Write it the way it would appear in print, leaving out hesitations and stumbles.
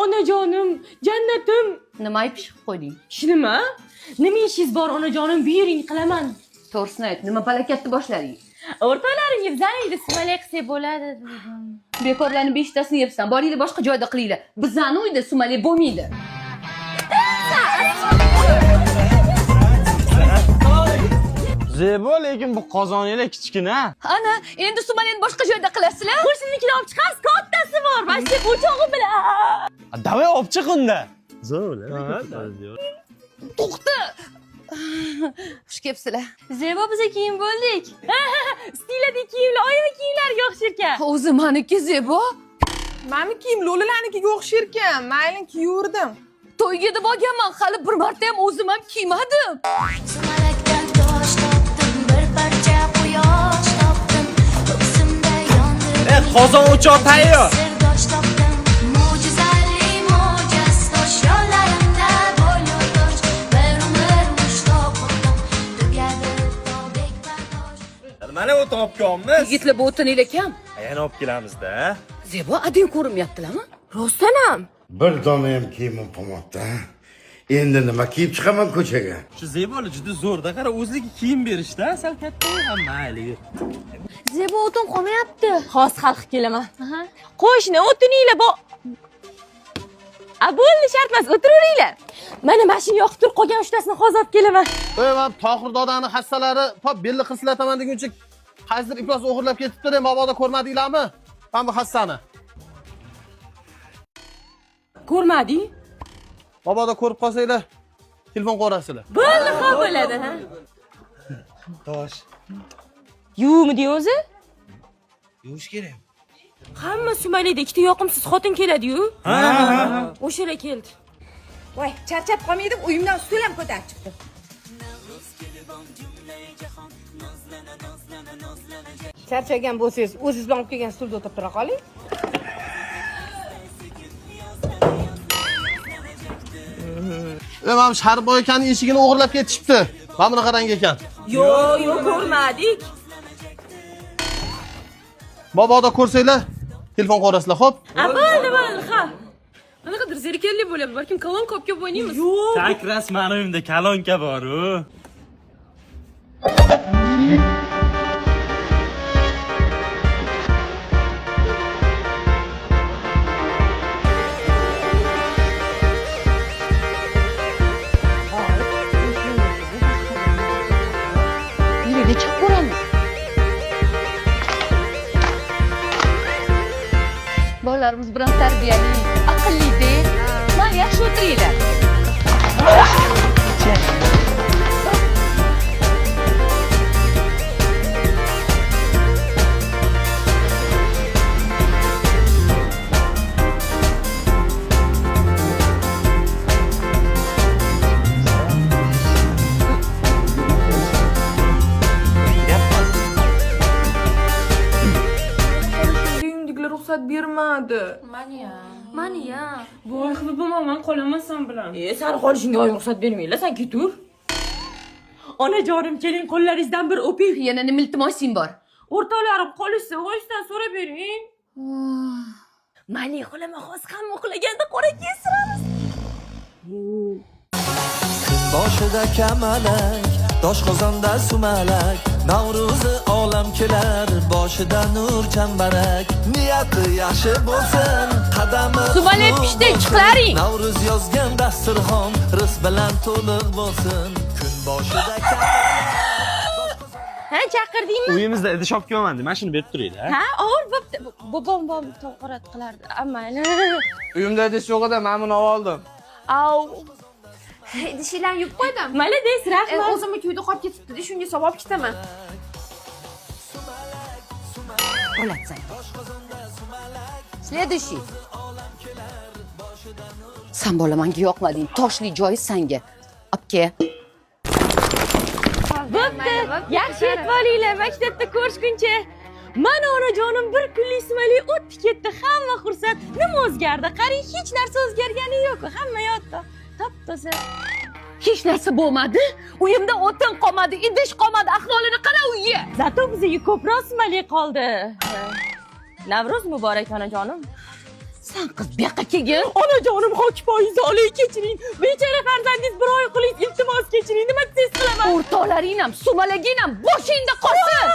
onajonim, jannatim. Nima ayb pishib qo'yding? Shunimi? Nima ishingiz bor onajonim, buyuring qilaman. To'g'risini ayt, nima palakatni boshlading? O'rtalaringiz zaningda sumali qilsa bo'ladi. Bekorlarni 5tasini yebsan, boringlar boshqa joyda qilinglar. Bizani uyda sumali bo'lmaydi. Zebo, lekin bu qozoninglar kichkina. Ana, endi sumalini boshqa joyda qilasizlar. Qo'shninikini olib chiqamiz, kattasi bor. Mana shu o'chog'i bilan. Davay olib chiq unda. To'xta. Xush kelibsizlar. Zebo biza kiyim bo'ldik. Stilada kiyimlar, oyimi kiyimlariga o'xshar ekan. O'zi meniki Zebo. Mani kiyim lo'lilarnikiga o'xshar ekan. Mayli kiyurdim. To'yga deb olganman, hali bir marta ham o'zim ham kiymadim. Sumalakdan tosh topdim, bir parcha quyosh topdim, ko'ksimda yondirdim. Qozon o'choq tayyor. Sirdosh topdim, mo'jizali mo'jiz tosh yo'llarimda bo'lyo'tosh, bir umr mushtoq qildim, tugadi tobek bardosh. Mana o'tib olib kelamiz. Yigitlar bu o'tininglar kam. Yana olib kelamiz-da. Zebo, ading ko'rinmayaptilarmi? Rostdan ham. Bir dona ham kiyimim qolmabdi. Endi nima kiyib chiqaman ko'chaga? Shu Zeboli juda zo'rda, qara o'ziga kiyim berishda, sal katta ham mayli. Zebo o'tin qolmayapti. Xos xalq kelaman. Qo'shni o'tininglar bor. Bo'ldi, shart emas, o'tiravringlar. Mana mashina yoqib turib qolgan 3tasini hozir olib kelaman. Ey, men Tohir dodani hassalari pop belli qislataman deguncha qaysidir iflos o'g'irlab ketibdi, mabodo ko'rmadinglarmi? Mana bu hassani. Ko'rmading? Mabodo ko'rib qolsanglar, telefon qo'rasizlar. Bo'ldi, xo'p bo'ladi, ha. Tosh. Yuvmidi o'zi? Yuvish kerak. Hamma sumalida ikkita yoqimsiz xotin keladi-yu. Ha. O'shalar keldi. Voy, charchab qolmaydim, uyimdan stul ham ko'tarib chiqdim. Charchagan bo'lsangiz, o'zingiz bilan olib kelgan stulda o'tirib tura qoling. Mana Sharif boy akaning eshigini o'g'irlab ketishibdi. Mana bunaqa rang ekan. Yo'q, ko'rmadik. Mabodo ko'rsanglar, telefon qo'rasizlar, xo'p? Bo'ldi, ha. Qanaqadir zerikarli bo'lyapti. Balkim kolonka olib kelib o'ynaymiz. Yo'q. Tak rasman uyimda kalonka bor-ku. Yurib chiqib ko'ramiz. Bolalarimiz bilan tarbiyali, aqlli-da. Mana yaxshi o'tiringlar. Uyimdagilar ruxsat bermadi. Mani-ya. Voy, xafa bo'lmayman, qolaman sen bilan. Sani qolishingga oyim ruxsat bermaylar, sen ketur. Onajonim, keling qo'llaringizdan bir o'ping. Yana nima iltimosim bor? O'rtoqlarim qolishsa, voyisdan so'rab bering. Mani xolama xos hamma uxlaganda qora kesiramiz. Boshida kamalak, toshqozonda sumalak, Navro'zi olam kelar, boshida nur chambarak. Niyati yaxshi bo'lsin, qadami Sumali pishdi, chiqlaring. Navro'z yozgan dasturxon, rizq bilan to'liq bo'lsin. Kun boshida kamalak. Ha, chaqirdingmi? Uyimizda idish olib kelman, mana shuni berib turinglar. Ha, og'ir bo'pti. Bobom to'g'rat qilardi, ammani. Uyimda idish yo'q edi, men buni oldim. Au. Idishinglarni yuvib qo'ydim. Malades, rahmat. O'zimni to'yda qolib ketibdi, shunga savol ketaman. Bo'latsan. Следующий. Sen bola menga yoqmading. Toshli joyi senga. Obke. Bo'pti. Yaxshi yetib olinglar, maktabda ko'rishguncha. Mana onajonim bir kunlik sumali o'tdi ketdi, hamma xursand. Nima o'zgardi? Qarang, hech narsa o'zgargani yo'q. Hamma yotdi. Top-toza. Hech narsa bo'lmadi. Uyimda o'tin qolmadi, idish qolmadi. Ahvolini qara uyga. Zato bizga ko'proq sumali qoldi. Navro'z muborak onajonim. Sen kız bu yoqqa kelgin. Onajonim hokipoyingizni olay kechiring. Bechora farzandingiz bir oy qiling, iltimos kechiring. Nima desiz qilaman? O'rtoqlaring ham, sumalaging ham boshingda qolsin.